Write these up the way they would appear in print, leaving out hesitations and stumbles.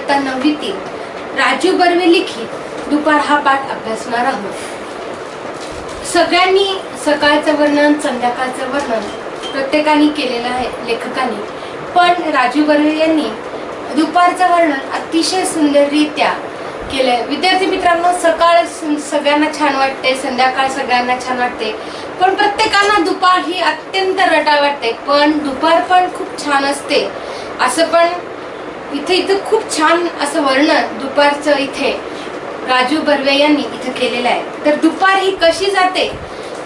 इयत्ता 9वीतील राजू बर्वे लिखित दुपार हा पाठ अभ्यासणार आहोत। सगळ्यांनी सकाळचं वर्णन संध्याकाळचं वर्णन प्रत्येकाने केलेलं आहे लेखकाने, पण राजू बर्वे यांनी दुपारचं वर्णन अतिशय सुंदररित्या केलंय। विद्यार्थी मित्रांनो, सकाळ सगळ्यांना छान वाटते, संध्याकाळ सगळ्यांना छान वाटते, पण प्रत्येकाला दुपार ही अत्यंत रटाळ वाटते, पण दुपार पण खूप छान असते असं पण इथे खूप छान असं वर्णन दुपारचं इथे राजू बर्वे यांनी इथे केलेलं आहे। तर दुपार ही कशी जाते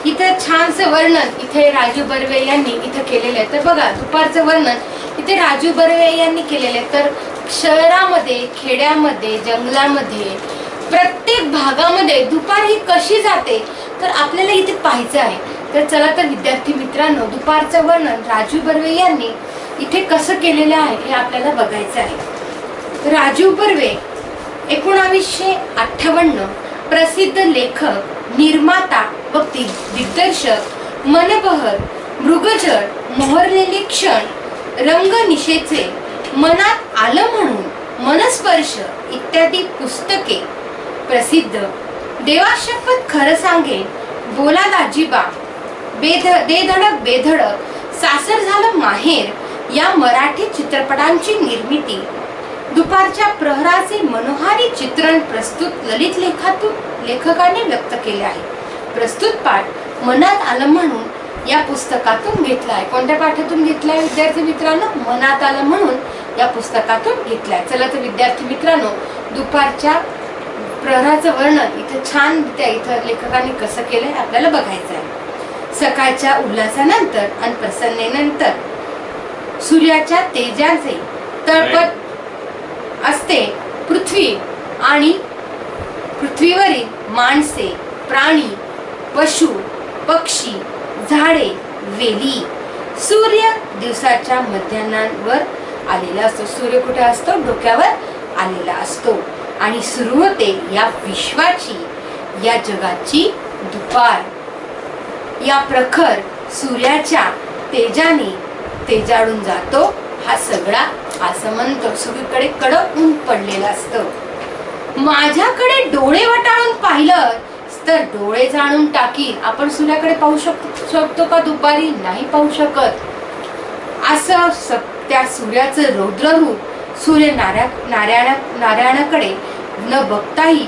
इथं छानसं वर्णन इथे राजू बर्वे यांनी इथे केलेलं आहे। तर बघा, दुपारचं वर्णन इथे राजू बर्वे यांनी केलेलं आहे। तर शहरामध्ये, खेड्यामध्ये, जंगलामध्ये, प्रत्येक भागामध्ये दुपार ही कशी जाते तर आपल्याला इथे पाहायचं आहे। तर चला तर विद्यार्थी मित्रांनो, दुपारचं वर्णन राजू बर्वे यांनी इथे कसं केलेलं आहे हे आपल्याला बघायचं आहे। राजू बर्वे 1958 प्रसिद्ध लेखक, निर्माता व दिग्दर्शक, मनबहर, मृगजळ, मोहरलेले क्षण, रंगनिशेचे, मनात आलं म्हणून, मनस्पर्श इत्यादी पुस्तके प्रसिद्ध, देवाशपथ खरं सांगेन, बोला दाजीबा, दे धडक बेधडक, सासर झालं माहेर या मराठी चित्रपटांची निर्मिती, दुपारच्या प्रहराचे मनोहारी चित्रण प्रस्तुत ललित लेखातून लेखकाने व्यक्त केले आहे। प्रस्तुत पाठ मनात आलं म्हणून या पुस्तकातून घेतला आहे। कोणत्या पाठातून घेतलाय विद्यार्थी मित्रांनो? मनात आलं म्हणून या पुस्तकातून घेतलाय। चला तर विद्यार्थी मित्रांनो, दुपारच्या प्रहराचं वर्णन इथे छान इथं लेखकाने कसं केलंय आपल्याला बघायचं आहे। सकाळच्या उल्हासानंतर आणि प्रसन्नेनंतर सूर्याच्या तेजाचे तळपत असते पृथ्वी आणि पृथ्वीवरील माणसे, प्राणी, पशु, पक्षी, झाडे, वेली। सूर्य दिवसाच्या मध्यान्हावर आलेला असतो। सूर्य कुठे असतो? डोक्यावर आलेला असतो आणि सुरू होते या विश्वाची, या जगाची दुपार। या प्रखर सूर्याच्या तेजाने तेजाळून जातो हा सगळा आसमंत, सगळीकडे कडक ऊन पडलेलं असतं। माझ्याकडे डोळे वटाळून पाहिलं तर डोळे जाणून टाकी। आपण सूर्याकडे पाहू शकतो का दुपारी? नाही पाहू शकत। असं त्या सूर्याचं रौद्ररूप सूर्य नारायणाकडे न बघताही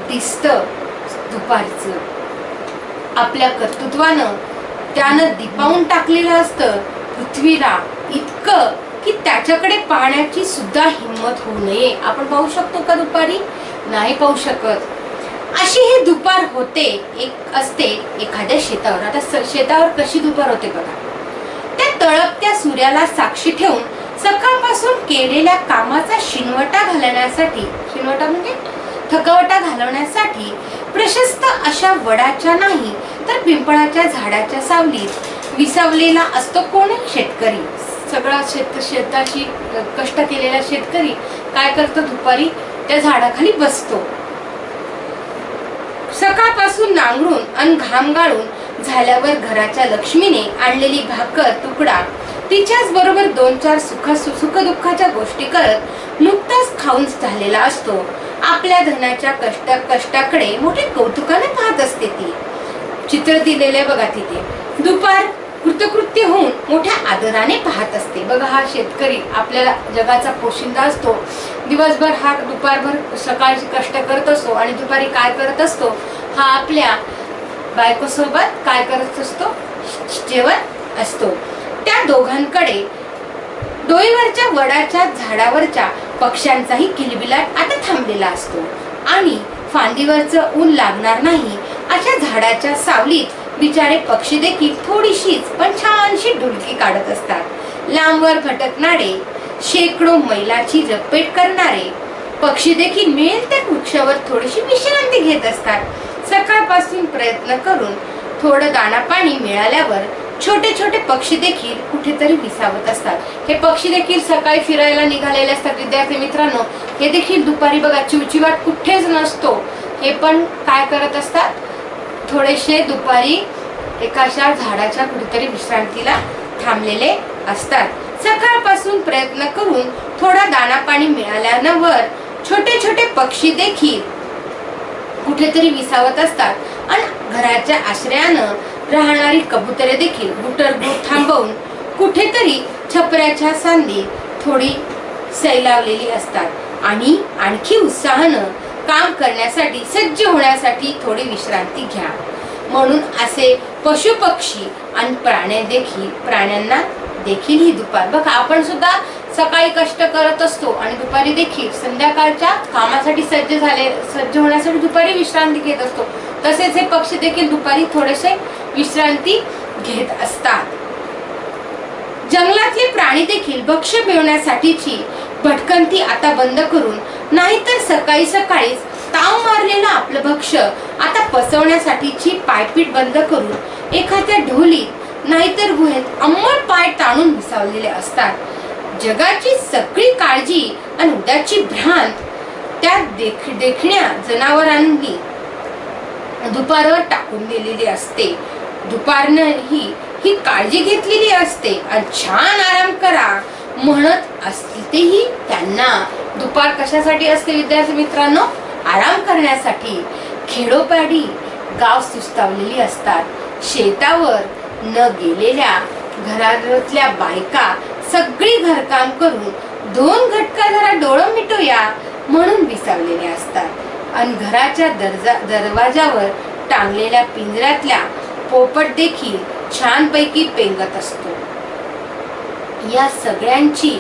दिसतं दुपारचं। आपल्या कर्तृत्वानं त्यानं दिपावून टाकलेलं असतं पृथ्वीला, इतकं की त्याच्याकडे पाहण्याची सुद्धा हिंमत होऊ नये। आपण पाहू शकतो का दुपारी? नाही पाहू शकत। अशी ही दुपार होते असते एखाद्या शेतावर। आता शेतावर कशी दुपार होते बघा। त्या तळपत्या सूर्याला साक्षी ठेवून सकाळपासून केलेल्या कामाचा शिनवटा घालवण्यासाठी, शिनवटा म्हणजे थकवटा घालवण्यासाठी प्रशस्त अशा वडाच्या नाही तर पिंपळाच्या झाडाच्या सावलीत विसावलेला असतो कोण? शेतकरी। सगळा शेताची कष्ट केलेला शेतकरी काय करतो? दुपारी त्या झाडाखाली बसतो। सकाळपासून नांगरून आणि घाम गाळून झाल्यावर घराच्या लक्ष्मीने आणलेली भाकर तुकडा तिच्याच बरोबर 2-4 सुख दुःखाच्या गोष्टी करत नुकताच खाऊन झालेला असतो। आपल्या धनाच्या कष्टाकडे मोठे कौतुकाने पाहत असते ती। चित्र दिलेले बघा तिथे। दुपार कृतकृत्य होऊन मोठ्या आदराने पाहत असते। बघा, हा शेतकरी आपल्याला जगाचा पोशिंदा असतो। दिवसभर हा दुपारभर सकाळची कष्ट करत असतो आणि दुपारी काय करत असतो? हा आपल्या बायकोसोबत काय करत असतो? जेवत असतो। त्या दोघांकडे डोईवरच्या वडाच्या झाडावरच्या पक्ष्यांचाही किलबिलाट आता थांबलेला असतो आणि फांदीवरचं ऊन लागणार नाही अशा झाडाच्या सावलीत बिचारे पक्षी देखील थोडीशीच पण छानशी डुलकी काढत असतात। लांबवर भटकणारे, शेकडो मैलाची रपेट करणारे पक्षी देखील मिळेल त्या वृक्षावर थोडीशी विश्रांती घेत असतात। सकाळपासून प्रयत्न करून थोडं दाणा पाणी मिळाल्यावर छोटे छोटे पक्षी देखील कुठेतरी विसावत असतात। हे पक्षी देखील सकाळी फिरायला निघालेले असतात विद्यार्थी मित्रांनो। हे देखील दुपारी बघा, चिवचिवाट कुठेच नसतो। हे पण काय करत असतात? थोडेसे दुपारी एकाशा झाडाच्या कुठेतरी विश्रांतीला थांबलेले असतात। सकाळपासून प्रयत्न करून थोडा दाणा पाणी मिळाल्यावर छोटे छोटे पक्षी देखील कुठेतरी विसावत असतात आणि घराच्या आश्रयानं राहणारी कबुतरे देखील गुटरगुट थांबवून कुठेतरी छपऱ्याच्या सांदी थोडी सैलावलेली असतात आणि आणखी उत्साहानं काम करण्यासाठी सज्ज होण्यासाठी थोडी विश्रांती घ्या. म्हणून असे पशु पक्षी आणि प्राण्यांना देखील ही दुपार बघा, आपण सुद्धा सकाळी कष्ट करत असतो आणि दुपारी देखील संध्याकाळच्या कामासाठी सज्ज होण्यासाठी दुपारी विश्रांती घेत असतो. तसेच हे पक्षी देखील दुपारी थोडेसे विश्रांती घेत असतात. जंगलातले प्राणी देखील भक्ष्य मिळवण्यासाठीची भटकंती आता बंद करून, नाहीतर सकाळी सकाळीच ताव मारलेलं आपलं भक्ष्य आता पचवण्यासाठीची पायपीट बंद करून एखाद्या ढोलीत नाहीतर गुहेत अंमळ पाय ताणून विसावलेले असतात. जगाची सगळी काळजी आणि उद्याची भ्रांत त्या देखण्या जनावरांनी दुपारवर टाकून दिलेली असते. दुपारनं ही काळजी घेतलेली असते आणि छान आराम करा म्हणत असतेही त्यांना. दुपार कशासाठी असते विद्यार्थी मित्रांनो? आराम करण्यासाठी. खेडोपाडी गाव सुस्तावलेली असतात. शेतावर न गेलेल्या घरातल्या बायका सगळी घरकाम करून 2 घटका जरा डोळं मिटूया म्हणून विसावलेले असतात आणि घराच्या दरवाजावर टांगलेल्या पिंजऱ्यातल्या पोपट देखील छानपैकी पेंगत असतो. या सगळ्यांची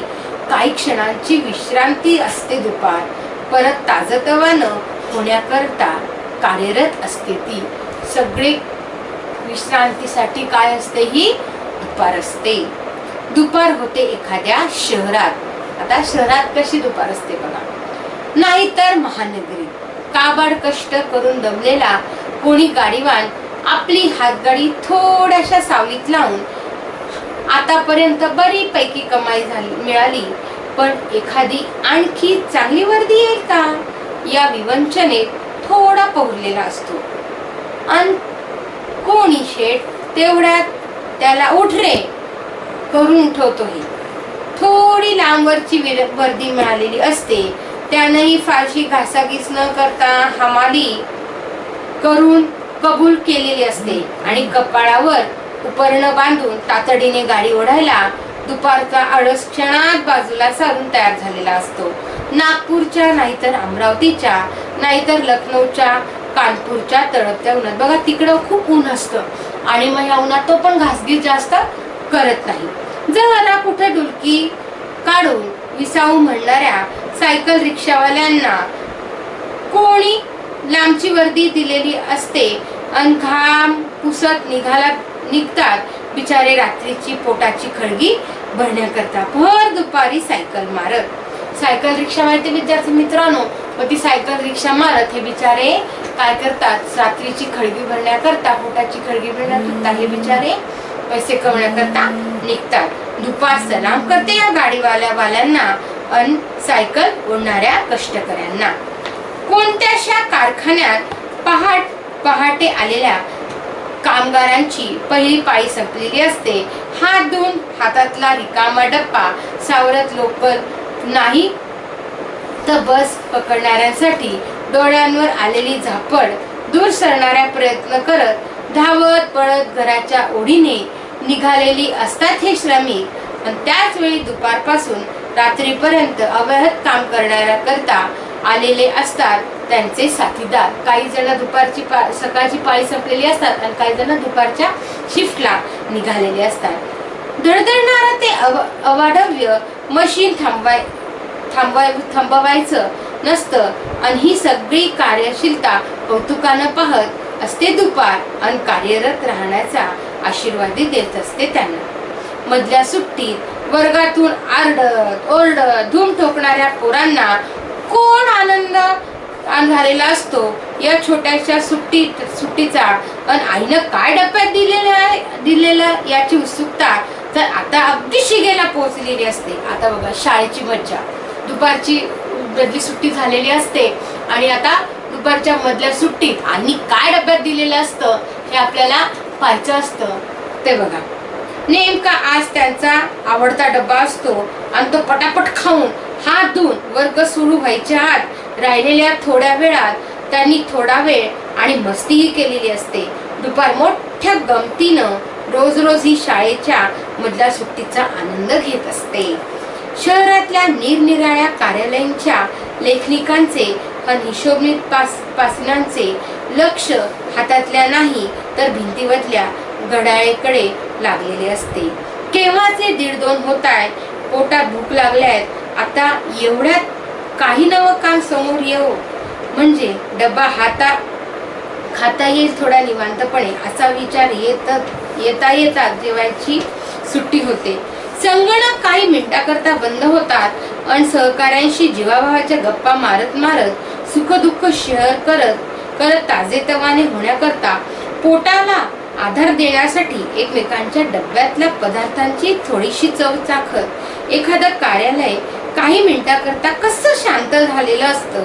काही क्षणांची विश्रांती असते दुपार. परत ताजतवानं होण्याकरता कार्यरत असते ती. सगळे विश्रांतीसाठी काय असते? ही दुपार असते. दुपार होते एखाद्या शहरात. आता शहरात कशी दुपार असते बघा, नाहीतर महानगरीत. काबाड कष्ट करून दमलेला कोणी गाडीवान आपली हातगाडी थोड्याशा सावलीत लावून आतापर्यंत बरीपैकी कमाई मिळाली, पण एखादी आणखी चांगली वर्दी येईल का या विवंचनेत थोडा पोहरलेला असतो. आणि कोणी शेठ तेवढ्यात त्याला उठ रे करून उठवतोही. थोडी लांबवरची वर्दी मिळालेली असते, त्यानंही फारशी घासाघीस न करता हमाली करून कबूल केलेली असते आणि कपाळावर उपरणं बांधून तातडीने गाडी ओढायला दुपारचा आळस क्षणात बाजूला सारून तयार झालेला असतो. नागपूरच्या नाहीतर अमरावतीच्या नाहीतर लखनौच्या कानपूरच्या तळपत्या उन्हात बघा, तिकडं खूप ऊन असतं आणि मग या उन्हात तो पण घासघीस जास्त करत नाही. जरा कुठे डुलकी काढून विसावू म्हणणाऱ्या सायकल रिक्षावाल्यांना कोणी लांबची वर्दी दिलेली असते आणि घाम पुसत निघतात बिचारे रात्रीची पोटाची खळगी भरण्याकरता भर दुपारी सायकल मारत. सायकल रिक्षा माहिती विद्यार्थी मित्रांनो, मग ती सायकल रिक्षा मारत हे बिचारे काय करतात? रात्रीची खळगी भरण्याकरता, पोटाची खळगी भरण्याकरता हे बिचारे पैसे कमवण्याकरता निघतात. दुपार सलाम करते या गाडीवाल्यांना आणि सायकल ओढणाऱ्या कष्टकऱ्यांना. कोणत्याशा कारखान्यात पहाटे आलेल्या कामगारांची पहिली पाळी संपलेली असते. हात धुवून हातातला रिकामा डब्बा सावरत लोकल नाही तर बस पकडणाऱ्यांसाठी डोळ्यांवर आलेली झापड दूर सरणाऱ्या प्रयत्न करत धावत पळत घराच्या ओढीने निघालेली असतात हे श्रमिक. आणि त्याच वेळी दुपारपासून रात्रीपर्यंत अव्याहत काम करण्याकरता आलेले असतात त्यांचे साथीदार. काही जण दुपारची सकाळची पाळी संपलेली असतात आणि काही जण दुपारच्या शिफ्टला निघालेले असतात. धडधडणारा ते अवाढव्य मशीन थांबवायचं नसतं आणि ही सगळी कार्यशीलता कौतुकानं पाहत असते दुपार आणि कार्यरत राहण्याचा आशीर्वादी देत असते त्यांना. मधल्या सुट्टीत वर्गातून आरडत ओरडत धूम ठोकणाऱ्या पोरांना कोण आनंद झालेला असतो या छोट्याशा सुट्टीचा आणि आईनं काय डब्यात दिलेलं याची उत्सुकता तर आता अगदी शिगेला पोहोचलेली असते. आता बघा शाळेची मज्जा, दुपारची मधली सुट्टी झालेली असते आणि आता दुपारच्या मधल्या सुट्टीत आणि काय डब्यात दिलेलं असतं हे आपल्याला पाहायचं असतं. ते बघा, नेमका आज त्यांचा आवडता डब्बा असतो आणि तो पटापट खाऊन हात धुवून वर्ग सुरू व्हायच्या आत राहिलेल्या थोड्या वेळात त्यांनी थोडा वेळ आणि मस्तीही केलेली असते. दुपार मोठ्या गमतीनं रोज रोज ही शाळेच्या मधल्या सुट्टीचा आनंद घेत असते. शहरातल्या निरनिराळ्या कार्यालयांच्या लेखनिकांचे आणि हिशोबनीत पासनांचे लक्ष हातातल्या नाही तर भिंतीवरल्या घड्याळाकडे लागलेले असते. केव्हाचे 1:30 होत आहे, पोटात भूक लागल्यात, आता एवढ्यात काही नवं काम समोर येऊ म्हणजे डब्बा खाता येईल थोडा निवांतपणे असा विचार येता जेवायची सुट्टी होते. संगणक काही मिनिटाकरता बंद होतात आणि सहकाऱ्यांशी जीवाभावाच्या गप्पा मारत सुखदुःख शेअर करत ताजेतवाने होण्याकरता पोटाला आधार देण्यासाठी एकमेकांच्या डब्यातल्या पदार्थांची थोडीशी चव चाखत एखादं कार्यालय काही मिनिटाकरता कसं शांत झालेलं असतं.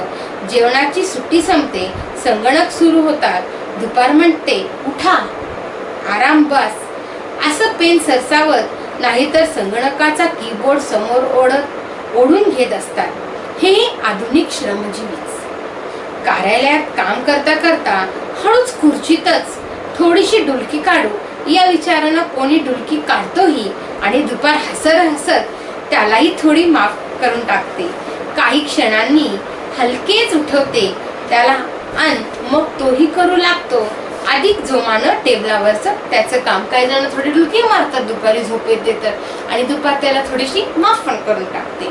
जेवणाची सुट्टी संपते, संगणक सुरू होतात, दुपार म्हणते उठा, आराम बस असं पेन सरसावत नाहीतर संगणकाचा कीबोर्ड समोर ओढून घेत असतात. हे आधुनिक श्रमजीवीच. कार्यालयात काम करता करता हळूच खुर्चीतच थोडीशी डुलकी काढू या विचारानं कोणी डुलकी काढतोही आणि दुपार हसत त्यालाही थोडी माफ करून टाकते. काही क्षणांनी हलकेच उठवते त्याला आणि मग तोही करू लागतो अधिक जोमानं टेबलावरचं त्याचं काम. काही जण थोडी डुलकी मारतात दुपारी झोप येते तर, आणि दुपार त्याला थोडीशी माफ पण करून टाकते.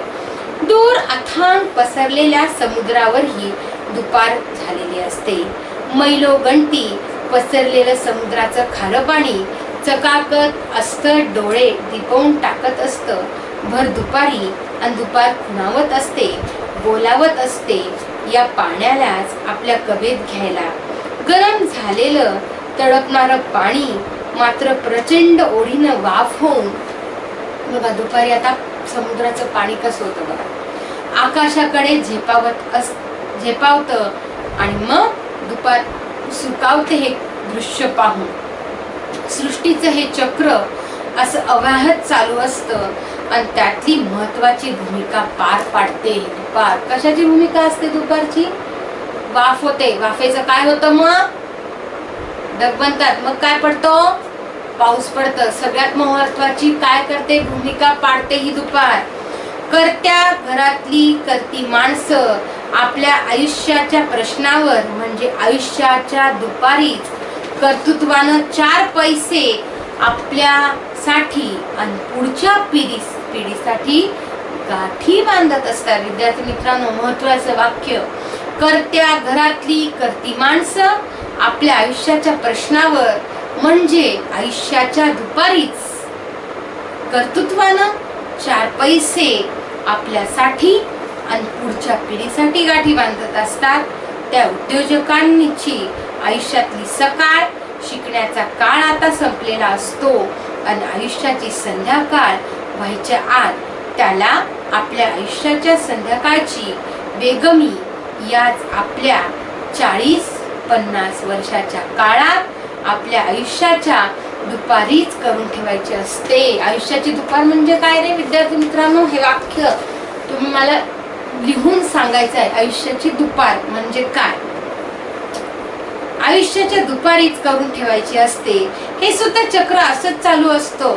दूर अथांग पसरलेल्या समुद्रावरही दुपार झालेली असते. मैलो गणती पसरलेलं समुद्राचं खारं पाणी चकाकत असतं, डोळे दिपवून टाकत असतं. भर दुपारी आणि दुपार खुणावत असते, बोलावत असते. या पाण्यालाच आपल्या कवेत घ्यायला. गरम झालेलं तडपणारं पाणी मात्र प्रचंड ओढीनं वाफ होऊन बघा दुपारी आता समुद्राचं पाणी कसं होतं बघा, आकाशाकडे झेपावतं आणि मग दुपार सुकावते. हे दृश्य पाहून सृष्टीचं हे चक्र असं अव्याहत चालू असतं आणि त्यातली महत्वाची भूमिका पार पाडते दुपार. कशाची भूमिका असते दुपारची? वाफ होते. वाफेचं काय होतं मग? ढग बनतात, मग काय पडतो? पाऊस पडतं. सगळ्यात महत्वाची काय करते भूमिका पाडते ही दुपार. करत्या घरातली करती माणसं आपल्या आयुष्याच्या प्रश्नावर म्हणजे आयुष्याच्या दुपारीच कर्तृत्वानं 4 पैसे आपल्यासाठी आणि पुढच्या पिढीसाठी गाठी बांधत असतात. विद्यार्थी मित्रांनो, महत्वाचं वाक्य. करत्या घरातली करती माणसं आपल्या आयुष्याच्या प्रश्नावर म्हणजे आयुष्याच्या दुपारीच कर्तृत्वानं 4 पैसे आपल्यासाठी आणि पुढच्या पिढीसाठी गाठी बांधत असतात. त्या उद्योजकांची आयुष्यातली सकाळ, शिकण्याचा काळ आता संपलेला असतो आणि आयुष्याची संध्याकाळ व्हायच्या आत त्याला आपल्या आयुष्याच्या संध्याकाळची बेगमी याच आपल्या 40-50 वर्षाच्या काळात आपल्या आयुष्याच्या दुपारीच करून ठेवायची असते. आयुष्याची दुपार म्हणजे काय रे विद्यार्थी मित्रांनो? हे वाक्य तुम्ही मला लिहून सांगायचं आहे. आयुष्याची दुपार म्हणजे काय? आयुष्याच्या दुपारीच करून ठेवायची असते. हे सुद्धा चक्र असंच चालू असतो.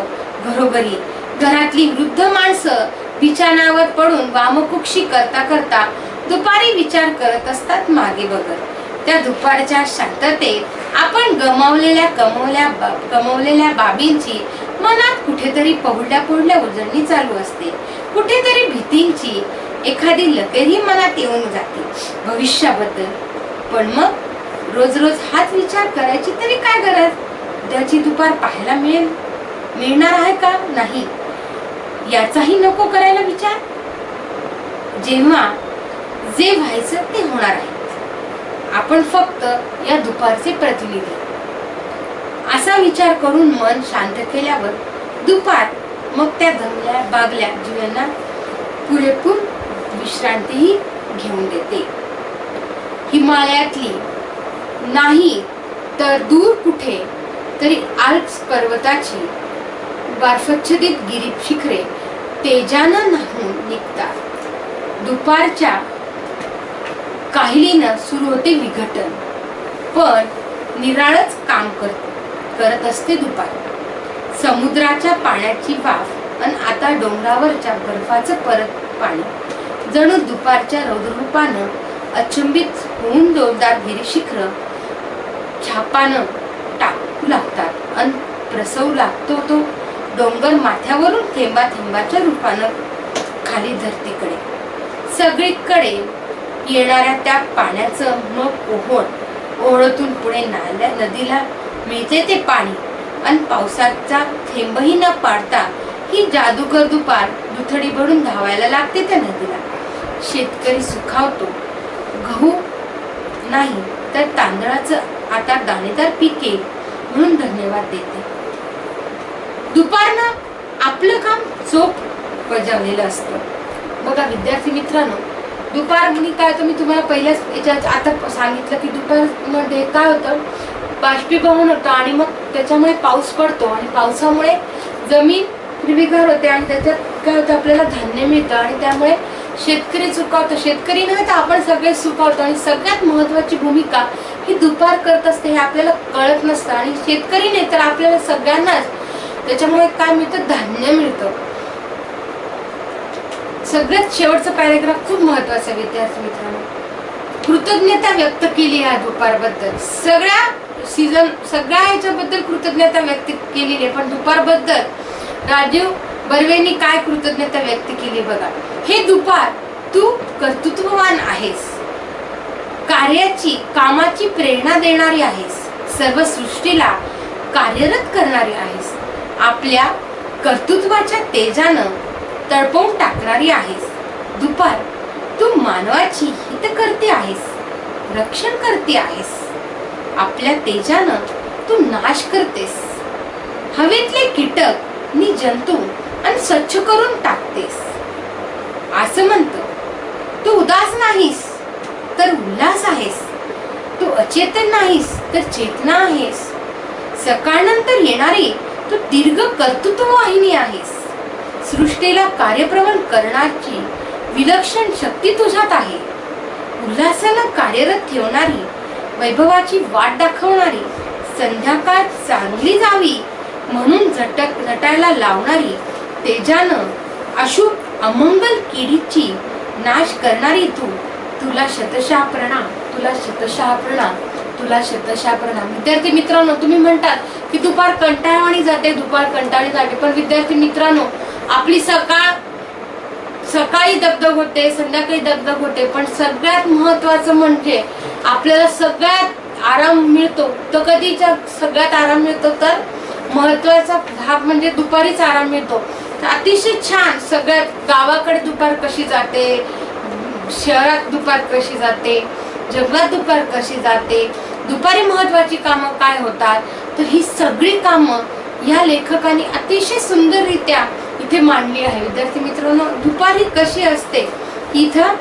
घरोघरी घरातली वृद्ध माणसं बिछाणावर पडून वामकुक्षी करता करता दुपारी विचार करत असतात मागे बघत. त्या दुपारच्या शांततेत आपण गमावलेल्या बाबींची मनात कुठेतरी पहुडल्या उजळणी चालू असते. कुठेतरी भीतींची एखादी लकेरही मनात येऊन जाते भविष्याबद्दल. पण मग रोज हाच विचार करायची तरी काय गरज? उद्याची दुपार पाहायला मिळणार आहे का नाही याचाही नको करायला विचार. जेव्हा जे व्हायचं ते होणार आहे. आपण फक्त या दुपारचे प्रतिनिधी. असा विचार करून मन शांत केल्यावर दुपार मग त्या दमल्या बागल्या जीवांना पुरेपूर विश्रांतीही घेऊन देते. हिमालयातली नाही तर दूर कुठे तरी आल्प्स पर्वताची बर्फाच्छादित गिरी शिखरे तेजानं न्हाऊन निघतात. दुपारच्या काहिलीनं सुरू होते विघटन. पण निराळच काम करत असते दुपार. समुद्राच्या पाण्याची वाफ आणि आता डोंगरावरच्या बर्फाचं परत पाणी जणू दुपारच्या रौद्ररूपानं अचंबित होऊन जोरदार गिरीशिखर छापानं टाकू लागतात आणि प्रसवू लागतो तो डोंगर माथ्यावरून थेंबा थेंबाच्या रूपानं खाली धरतीकडे. सगळीकडे येणाऱ्या त्या पाण्याचं मग ओढतून पुढे नदीला मिळते ते पाणी आणि पावसाचा थेंबही न पाडता ही जादूगर दुपार दुथडी भरून धावायला लागते त्या नदीला. शेतकरी सुखावतो. गहू नाही तर तांदळाचं आता दाणेदार पीक येईल म्हणून धन्यवाद देते. दुपारनं आपलं काम चोख बजावलेलं असतं. बघा विद्यार्थी मित्रांनो, दुपार म्हणजे काय होतं, मी तुम्हाला पहिल्याच याच्यात आता सांगितलं की दुपारमध्ये काय होतं, बाष्पीभवन होतं आणि मग त्याच्यामुळे पाऊस पडतो आणि पावसामुळे जमीन हिरवीगार होते आणि त्याच्यात काय होतं, आपल्याला धान्य मिळतं आणि त्यामुळे शेतकरी सुखावतो. शेतकरी नव्हे तर आपण सगळे सुखावतो आणि सगळ्यात महत्वाची भूमिका ही दुपार करत असते हे आपल्याला कळत नसतं. आणि शेतकरी नाही तर आपल्याला सगळ्यांनाच त्याच्यामुळे काय मिळतं, धान्य मिळतं. सगळ्यात शेवटचा पॅराग्राफ खूप महत्वाचा आहे विद्यार्थी मित्रांनो. कृतज्ञता व्यक्त केली आहे दुपारबद्दल. सगळ्या ह्याच्याबद्दल कृतज्ञता व्यक्त केलेली आहे, पण दुपारबद्दल राजीव बर्वेंनी काय कृतज्ञता व्यक्त केली बघा. हे दुपार तू कर्तृत्ववान आहेस, कामाची प्रेरणा देणारी आहेस, सर्व सृष्टीला कार्यरत करणारी आहेस, आपल्या कर्तृत्वाच्या तेजानं तळपवून टाकणारी आहेस. दुपार तू मानवाची हित करते आहेस, रक्षण करते आहेस, आपल्या तेजानं तू नाश करतेस, हवेतले कीटक नि जंतू आणि स्वच्छ करून टाकतेस. असं म्हणतो, तू उदास नाहीस तर उल्हास आहेस, तू अचेतन नाहीस तर चेतना आहेस, सकाळनंतर येणारी तू दीर्घ कर्तृत्व वाहिनी आहेस, सृष्टीला कार्यप्रवण करण्याची विलक्षण शक्ती तुझ्यात आहे, उल्हासाला कार्यरत ठेवणारी, वैभवाची वाट दाखवणारी, संध्याकाळ चांगली जावी म्हणून झटायला लावणारी, तेजानं अशुभ अमंगल किडीची नाश करणारी तुला शतशः प्रणाम, तुला शतशः प्रणाम, तुला शतशः प्रणाम. विद्यार्थी मित्रांनो, तुम्ही म्हणतात की दुपार कंटाळवाणी जाते, दुपार कंटाळी जाते, पण विद्यार्थी मित्रांनो, आपली सकाळी दगदग होते, संध्याकाळी दगदग होते, पण सगळ्यात महत्वाचं म्हणजे आपल्याला सगळ्यात आराम मिळतो. तर कधीचा सगळ्यात आराम मिळतो तर महत्वाचा भाग म्हणजे दुपारीच आराम मिळतो. अतिशय छान. सगळ्यात गावाकडे दुपार कशी जाते, शहरात दुपार कशी जाते, जंगलात दुपार कशी जाते, दुपारी महत्वाची कामं काय होतात, तर ही सगळी कामं या लेखकाने अतिशय सुंदररित्या इथे मांडली आहे. विद्यार्थी मित्रांनो, दुपारी कशी असते इथं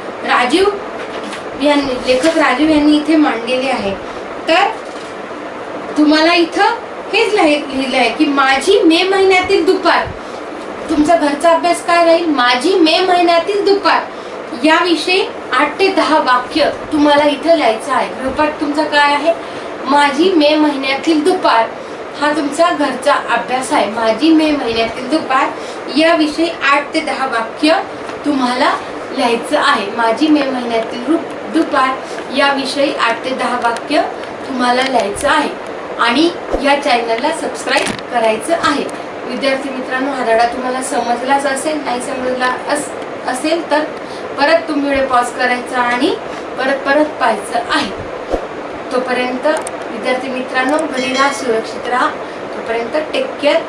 लेखक राजीव यांनी इथे मांडलेले आहे. तर तुम्हाला इथं हेच लिहिलं आहे की माझी मे महिन्यातील दुपार. तुमचा घरचा अभ्यास काय राहील, माझी मे महिन्यातील दुपार याविषयी 8 ते 10 वाक्य तुम्हाला इथं लिहायचं आहे. गृहपाठ तुमचा काय आहे, माझी मे महिन्यातील दुपार हा तुमचा घरचा अभ्यास आहे. माझी मे महिन्यातील दुपार याविषयी 8 ते 10 वाक्य तुम्हाला लिहायचं आहे. माझी मे महिन्यातील दुपार याविषयी 8 ते 10 वाक्य तुम्हाला लिहायचं आहे आणि या चॅनलला सबस्क्राईब करायचं आहे. विद्यार्थी मित्रांनो, हा धडा तुम्हाला समजलाच असेल, नाही समजला असेल तर परत तुम्ही व्हिडिओ पॉज करायचा आणि परत पाहायचं आहे. तोपर्यंत विद्यार्थी मित्रांनो, घरी राहा, सुरक्षित राहा. तोपर्यंत टेक केअर.